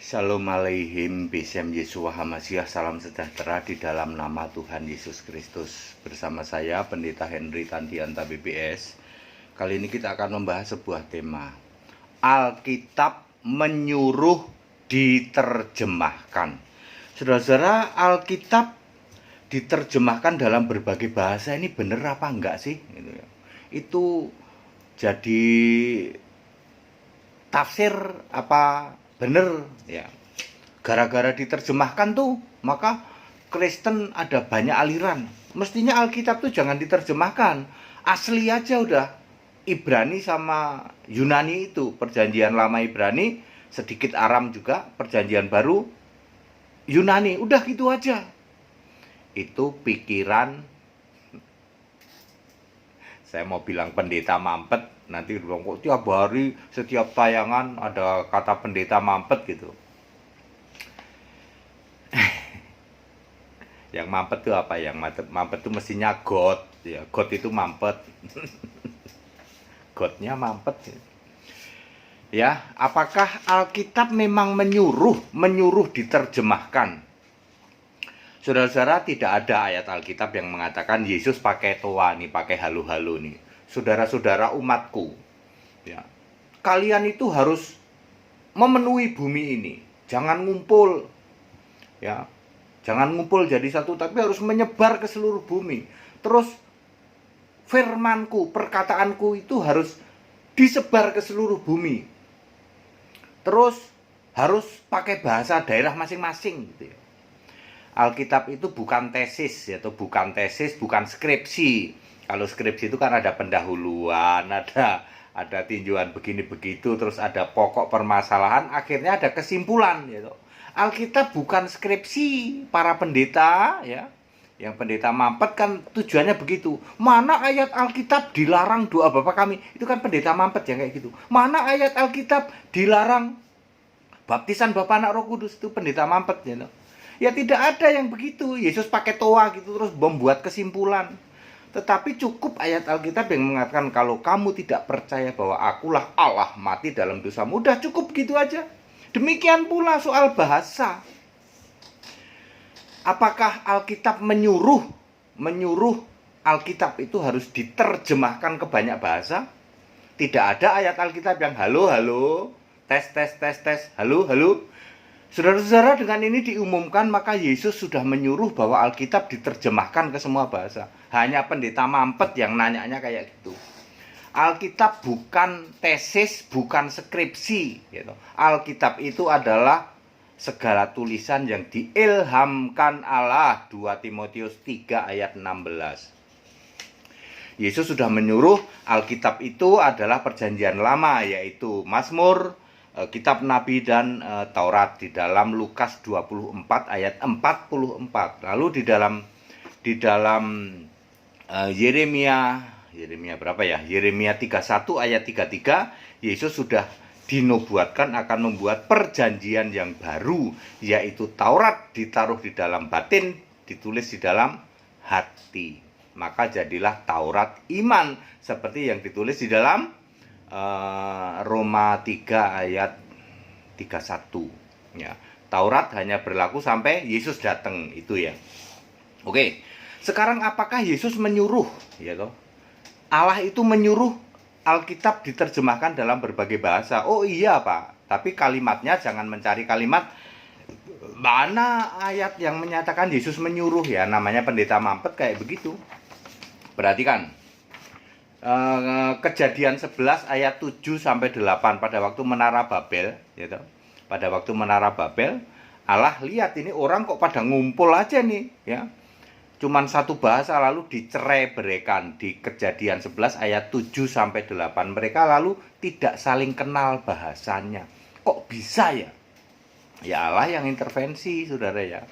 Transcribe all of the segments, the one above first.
Shalom aleihim, Besem Yesua Hamasiah, salam sejahtera di dalam nama Tuhan Yesus Kristus. Bersama saya, Pendeta Henry Tandianta BPS. Kali ini kita akan membahas sebuah tema. Alkitab menyuruh diterjemahkan. Saudara-saudara, Alkitab diterjemahkan dalam berbagai bahasa, ini benar apa enggak sih? Itu jadi tafsir apa bener ya? Gara-gara diterjemahkan tuh maka Kristen ada banyak aliran. Mestinya Alkitab tuh jangan diterjemahkan, asli aja udah. Ibrani sama Yunani itu, perjanjian lama Ibrani, sedikit Aram juga, perjanjian baru Yunani, udah gitu aja. Itu pikiran, saya mau bilang pendeta mampet, nanti bilang kok tiap hari setiap tayangan ada kata pendeta mampet gitu. Yang mampet itu apa? Yang mampet itu mestinya God ya. God itu mampet. Godnya mampet ya. Apakah Alkitab memang menyuruh diterjemahkan? Saudara-saudara, tidak ada ayat Alkitab yang mengatakan Yesus pakai toa nih, pakai halu-halu nih. Saudara-saudara umatku, ya, kalian itu harus memenuhi bumi ini. Jangan ngumpul, ya, jangan ngumpul jadi satu, tapi harus menyebar ke seluruh bumi. Terus firmanku, perkataanku itu harus disebar ke seluruh bumi. Terus harus pakai bahasa daerah masing-masing, gitu ya. Alkitab itu bukan tesis, yaitu bukan skripsi. Kalau skripsi itu kan ada pendahuluan, ada tinjauan begini begitu, terus ada pokok permasalahan, akhirnya ada kesimpulan, gitu. Alkitab bukan skripsi para pendeta, ya. Yang pendeta mampet kan tujuannya begitu. Mana ayat Alkitab dilarang doa Bapa kami? Itu kan pendeta mampet yang kayak gitu. Mana ayat Alkitab dilarang baptisan Bapa Anak Roh Kudus? Itu pendeta mampet, ya. Ya tidak ada yang begitu. Yesus pakai toa gitu terus membuat kesimpulan. Tetapi cukup ayat Alkitab yang mengatakan kalau kamu tidak percaya bahwa akulah Allah mati dalam dosamu. Udah cukup gitu aja. Demikian pula soal bahasa. Apakah Alkitab menyuruh Alkitab itu harus diterjemahkan ke banyak bahasa? Tidak ada ayat Alkitab yang halo, tes, halo. Saudara-saudara, dengan ini diumumkan maka Yesus sudah menyuruh bahwa Alkitab diterjemahkan ke semua bahasa. Hanya pendeta mampet yang nanyanya kayak gitu. Alkitab bukan tesis, bukan skripsi, gitu. Alkitab itu adalah segala tulisan yang diilhamkan Allah. 2 Timotius 3 ayat 16. Yesus sudah menyuruh Alkitab itu adalah perjanjian lama, yaitu Mazmur, kitab Nabi dan Taurat di dalam Lukas 24 ayat 44. Lalu di dalam Yeremia berapa ya? Yeremia 31 ayat 33, Yesus sudah dinubuatkan akan membuat perjanjian yang baru, yaitu Taurat ditaruh di dalam batin, ditulis di dalam hati. Maka jadilah Taurat iman seperti yang ditulis di dalam Roma 3 ayat 31 ya. Taurat hanya berlaku sampai Yesus datang itu ya. Oke. Sekarang apakah Yesus menyuruh ya toh? Allah itu menyuruh Alkitab diterjemahkan dalam berbagai bahasa. Oh iya, Pak. Tapi kalimatnya jangan mencari kalimat mana ayat yang menyatakan Yesus menyuruh ya. Namanya pendeta mampet kayak begitu. Perhatikan. Kejadian 11 ayat 7 sampai 8 pada waktu menara Babel, gitu. Pada waktu menara Babel, Allah lihat ini orang kok pada ngumpul aja nih, ya. Cuman satu bahasa lalu dicerai-beraikan di Kejadian 11 ayat 7 sampai 8. Mereka lalu tidak saling kenal bahasanya. Kok bisa ya? Ya Allah yang intervensi, Saudara ya.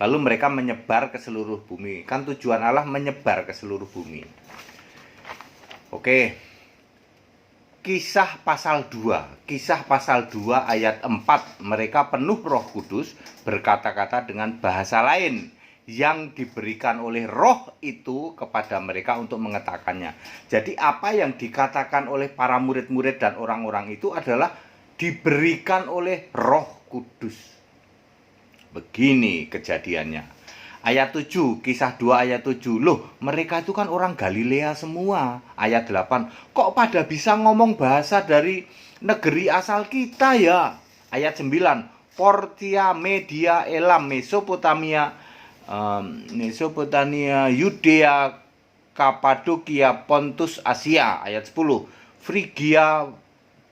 Lalu mereka menyebar ke seluruh bumi. Kan tujuan Allah menyebar ke seluruh bumi. Oke. Kisah pasal 2 ayat 4. Mereka penuh Roh Kudus berkata-kata dengan bahasa lain yang diberikan oleh Roh itu kepada mereka untuk mengatakannya. Jadi apa yang dikatakan oleh para murid-murid dan orang-orang itu adalah diberikan oleh Roh Kudus. Begini kejadiannya. Ayat 7, kisah 2 ayat 7. Loh, mereka itu kan orang Galilea semua. Ayat 8, kok pada bisa ngomong bahasa dari negeri asal kita ya? Ayat 9, Portia, Media, Elam, Mesopotamia, Yudea, Kapadokia, Pontus, Asia. Ayat 10, Frigia,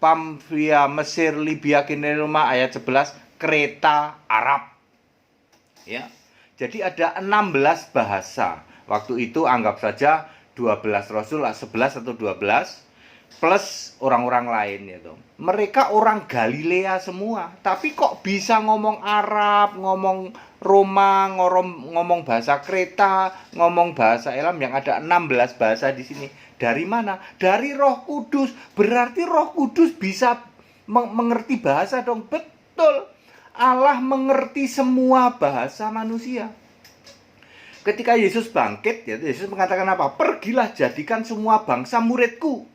Pamfia, Mesir, Libya, Kinirma. Ayat 11, Kreta, Arab. Ya. Jadi ada 16 bahasa. Waktu itu anggap saja 12 rasul, 11 atau 12 plus orang-orang lain gitu. Mereka orang Galilea semua, tapi kok bisa ngomong Arab, ngomong Roma, ngomong bahasa Kreta, ngomong bahasa Elam, yang ada 16 bahasa di sini. Dari mana? Dari Roh Kudus. Berarti Roh Kudus bisa mengerti bahasa dong. Betul. Allah mengerti semua bahasa manusia. Ketika Yesus bangkit, Yesus mengatakan apa? Pergilah, jadikan semua bangsa muridku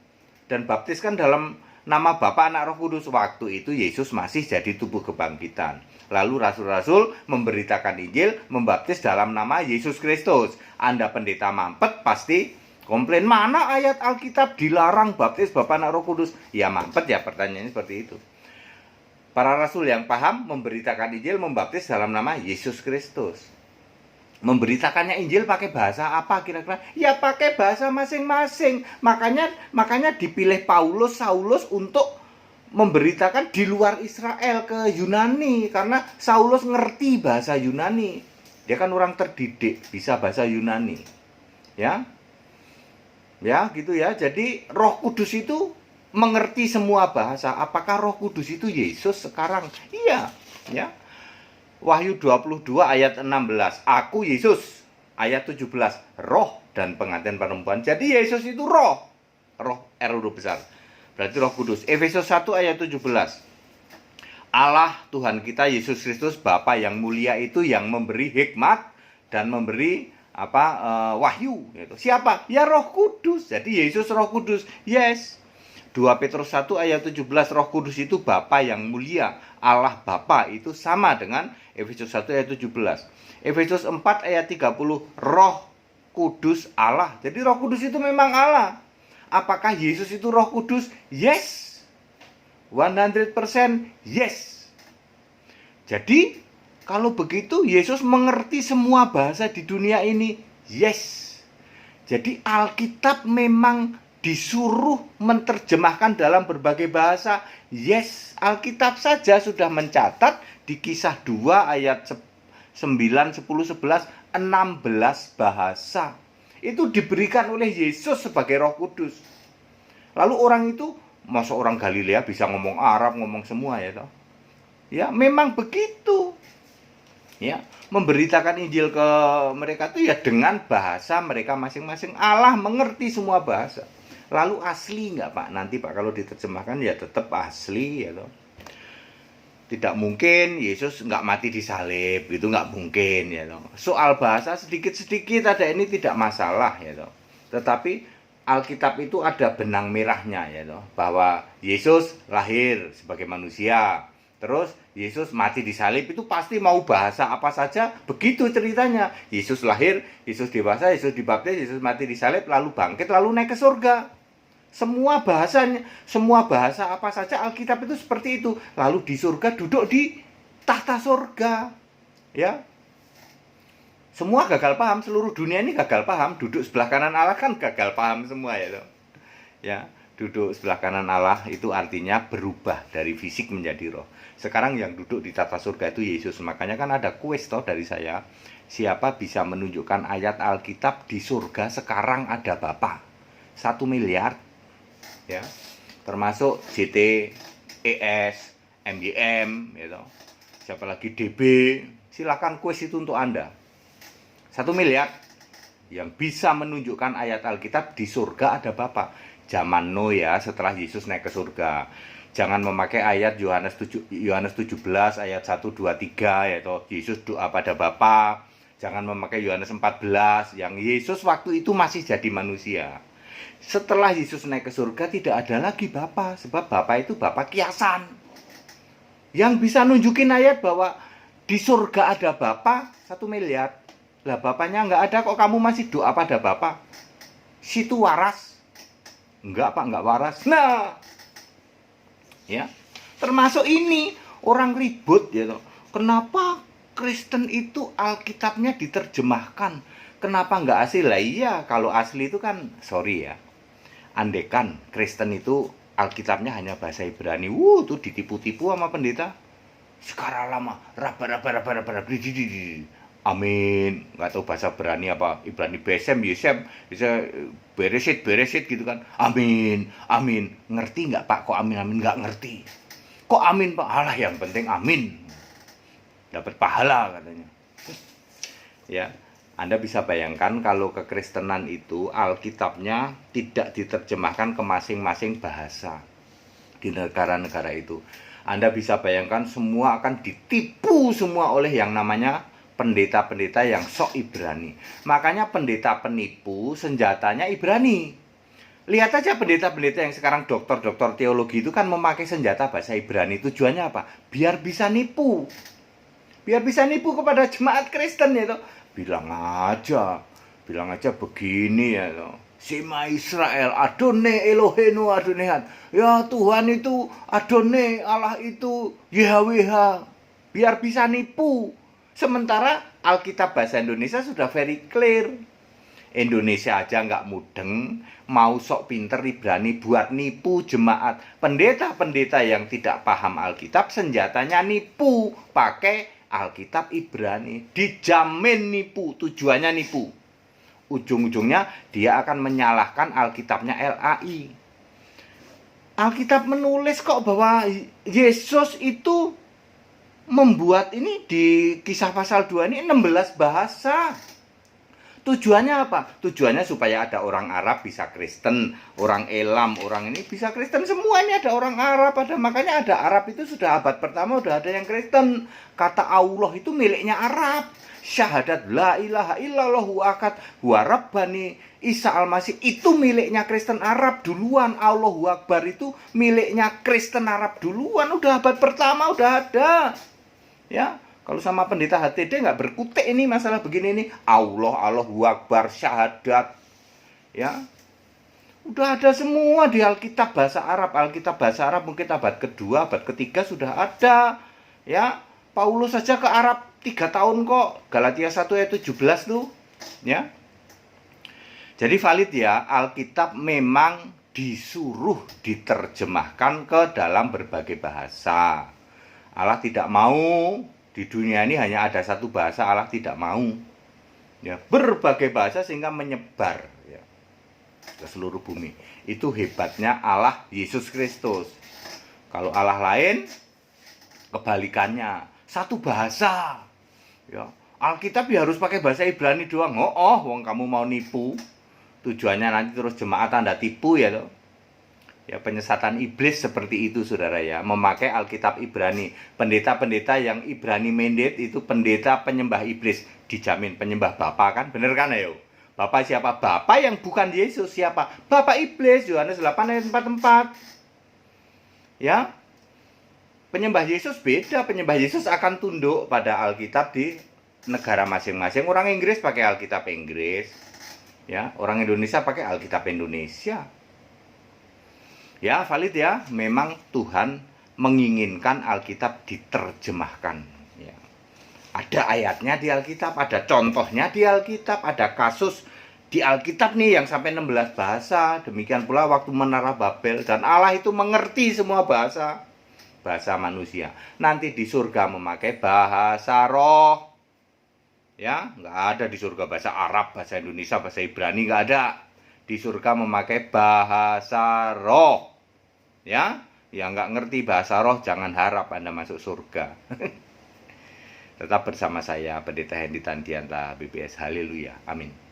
dan baptiskan dalam nama Bapa, Anak, Roh Kudus. Waktu itu Yesus masih jadi tubuh kebangkitan. Lalu rasul-rasul memberitakan Injil, membaptis dalam nama Yesus Kristus. Anda pendeta mampet pasti komplain, mana ayat Alkitab dilarang baptis Bapa, Anak, Roh Kudus? Ya mampet ya, pertanyaannya seperti itu. Para rasul yang paham memberitakan Injil, membaptis dalam nama Yesus Kristus. Memberitakannya Injil pakai bahasa apa kira-kira? Ya pakai bahasa masing-masing. Makanya dipilih Saulus untuk memberitakan di luar Israel ke Yunani, karena Saulus ngerti bahasa Yunani. Dia kan orang terdidik, bisa bahasa Yunani. Ya. Ya, gitu ya. Jadi Roh Kudus itu mengerti semua bahasa. Apakah Roh Kudus itu Yesus sekarang? Iya, ya. Wahyu 22 ayat 16. Aku Yesus. Ayat 17. Roh dan pengantin perempuan. Jadi Yesus itu roh. Roh R huruf besar. Berarti Roh Kudus. Efesus 1 ayat 17. Allah Tuhan kita Yesus Kristus Bapa yang mulia itu yang memberi hikmat dan memberi wahyu gitu. Siapa? Ya Roh Kudus. Jadi Yesus Roh Kudus. Yes. 2 Petrus 1 ayat 17, Roh Kudus itu Bapa yang mulia. Allah Bapa itu sama dengan Efesus 1 ayat 17. Efesus 4 ayat 30, Roh Kudus Allah. Jadi Roh Kudus itu memang Allah. Apakah Yesus itu Roh Kudus? Yes. 100% yes. Jadi kalau begitu Yesus mengerti semua bahasa di dunia ini. Yes. Jadi Alkitab memang disuruh menerjemahkan dalam berbagai bahasa. Yes, Alkitab saja sudah mencatat di kisah 2 ayat 9, 10, 11, 16 bahasa. Itu diberikan oleh Yesus sebagai Roh Kudus. Lalu orang itu, masa orang Galilea bisa ngomong Arab, ngomong semua ya toh? Ya, memang begitu. Ya, memberitakan Injil ke mereka itu ya dengan bahasa mereka masing-masing. Allah mengerti semua bahasa. Lalu asli nggak Pak? Nanti Pak kalau diterjemahkan ya tetap asli ya toh. Tidak mungkin Yesus nggak mati disalib, itu nggak mungkin ya toh. Soal bahasa sedikit-sedikit ada ini tidak masalah ya toh. Tetapi Alkitab itu ada benang merahnya ya toh, bahwa Yesus lahir sebagai manusia. Terus Yesus mati disalib, itu pasti mau bahasa apa saja begitu ceritanya. Yesus lahir, Yesus dewasa, Yesus dibaptis, Yesus mati disalib, lalu bangkit, lalu naik ke surga. Semua bahasanya, semua bahasa apa saja Alkitab itu seperti itu. Lalu di surga duduk di tahta surga. Ya. Semua gagal paham, seluruh dunia ini gagal paham. Duduk sebelah kanan Allah kan gagal paham semua ya. Ya, duduk sebelah kanan Allah itu artinya berubah dari fisik menjadi roh. Sekarang yang duduk di tahta surga itu Yesus. Makanya kan ada kuis toh dari saya. Siapa bisa menunjukkan ayat Alkitab di surga sekarang ada Bapa? 1 miliar. Ya, termasuk JT, ES, MYM, gitu. Siapa lagi DB, silakan kuis itu untuk Anda. 1 miliar yang bisa menunjukkan ayat Alkitab di surga ada Bapa. Zaman Nuh ya, setelah Yesus naik ke surga. Jangan memakai ayat Yohanes 17 ayat 1, 2, 3 yaitu Yesus doa pada Bapa. Jangan memakai Yohanes 14 yang Yesus waktu itu masih jadi manusia. Setelah Yesus naik ke surga tidak ada lagi Bapa, sebab Bapa itu Bapa kiasan. Yang bisa nunjukin ayat bahwa di surga ada Bapa 1 miliar. Lah Bapaknya nggak ada kok kamu masih doa pada Bapa. Situ waras. Enggak Pak, enggak waras. Nah, ya. Termasuk ini orang ribut ya toh. Kenapa Kristen itu Alkitabnya diterjemahkan? Kenapa nggak asli? Lah iya, kalau asli itu kan sorry ya. Andekan Kristen itu Alkitabnya hanya bahasa Ibrani, tuh ditipu-tipu sama pendeta. Sekarang lama, raba, amin, nggak tahu bahasa Ibrani apa, Ibrani Besem, Yesem, bisa beresit gitu kan, amin, amin, ngerti nggak Pak? Kok amin, nggak ngerti. Kok amin Pak? Alah yang penting amin, dapat pahala katanya. Ya, Anda bisa bayangkan kalau kekristenan itu Alkitabnya tidak diterjemahkan ke masing-masing bahasa di negara-negara itu. Anda bisa bayangkan semua akan ditipu semua oleh yang namanya pendeta-pendeta yang sok Ibrani. Makanya pendeta penipu senjatanya Ibrani. Lihat aja pendeta-pendeta yang sekarang doktor-doktor teologi itu kan memakai senjata bahasa Ibrani. Tujuannya apa? Biar bisa nipu. Biar bisa nipu kepada jemaat Kristen ya toh. Bilang aja begini ya toh. Sema Israel, Adone Elohenu Adonehan. Ya Tuhan itu Adone, Allah itu YHWH. Biar bisa nipu. Sementara Alkitab bahasa Indonesia sudah very clear. Indonesia aja nggak mudeng, mau sok pinter Ibrani buat nipu jemaat. Pendeta-pendeta yang tidak paham Alkitab senjatanya nipu, pakai Alkitab Ibrani. Dijamin nipu, tujuannya nipu. Ujung-ujungnya dia akan menyalahkan Alkitabnya LAI. Alkitab menulis kok bahwa Yesus itu membuat ini di Kisah pasal 2 ini 16 bahasa. Tujuannya apa? Tujuannya supaya ada orang Arab bisa Kristen, orang Elam, orang ini bisa Kristen. Semua ini ada orang Arab, makanya ada Arab itu sudah abad pertama udah ada yang Kristen. Kata Allah itu miliknya Arab. Syahadat la ilaha illallah akad wa rabbani Isa al-Masih itu miliknya Kristen Arab duluan. Allahu Akbar itu miliknya Kristen Arab duluan. Udah abad pertama udah ada. Ya. Kalau sama pendeta HTD nggak berkutik ini masalah begini nih. Allahu Akbar, syahadat. Ya. Udah ada semua di Alkitab bahasa Arab. Alkitab bahasa Arab mungkin abad kedua, abad ketiga sudah ada. Ya. Paulus saja ke Arab 3 tahun kok. Galatia 1 ayat 17 tuh. Ya. Jadi valid ya, Alkitab memang disuruh diterjemahkan ke dalam berbagai bahasa. Allah tidak mau di dunia ini hanya ada satu bahasa, Allah tidak mau. Ya, berbagai bahasa sehingga menyebar ya, ke seluruh bumi. Itu hebatnya Allah Yesus Kristus. Kalau Allah lain, kebalikannya, satu bahasa. Ya, Alkitab ya harus pakai bahasa Ibrani doang. Wong kamu mau nipu. Tujuannya nanti terus jemaat Anda tipu ya loh. Ya, penyesatan iblis seperti itu saudara ya, memakai Alkitab Ibrani. Pendeta-pendeta yang Ibrani mandate itu pendeta penyembah iblis, dijamin penyembah Bapa kan, bener kan ayo? Bapa siapa? Bapa yang bukan Yesus siapa? Bapa iblis, Yohanes 8 ayat 44. Ya. Penyembah Yesus beda, penyembah Yesus akan tunduk pada Alkitab di negara masing-masing. Orang Inggris pakai Alkitab Inggris. Ya, orang Indonesia pakai Alkitab Indonesia. Ya, valid ya. Memang Tuhan menginginkan Alkitab diterjemahkan. Ya. Ada ayatnya di Alkitab, ada contohnya di Alkitab, ada kasus di Alkitab nih yang sampai 16 bahasa. Demikian pula waktu Menara Babel. Dan Allah itu mengerti semua bahasa manusia. Nanti di surga memakai bahasa roh. Ya, nggak ada di surga bahasa Arab, bahasa Indonesia, bahasa Ibrani, nggak ada. Di surga memakai bahasa roh. Ya, yang nggak ngerti bahasa roh jangan harap Anda masuk surga. Tetap bersama saya, Pendeta Hendy Tandianta, BPS. Haleluya. Amin.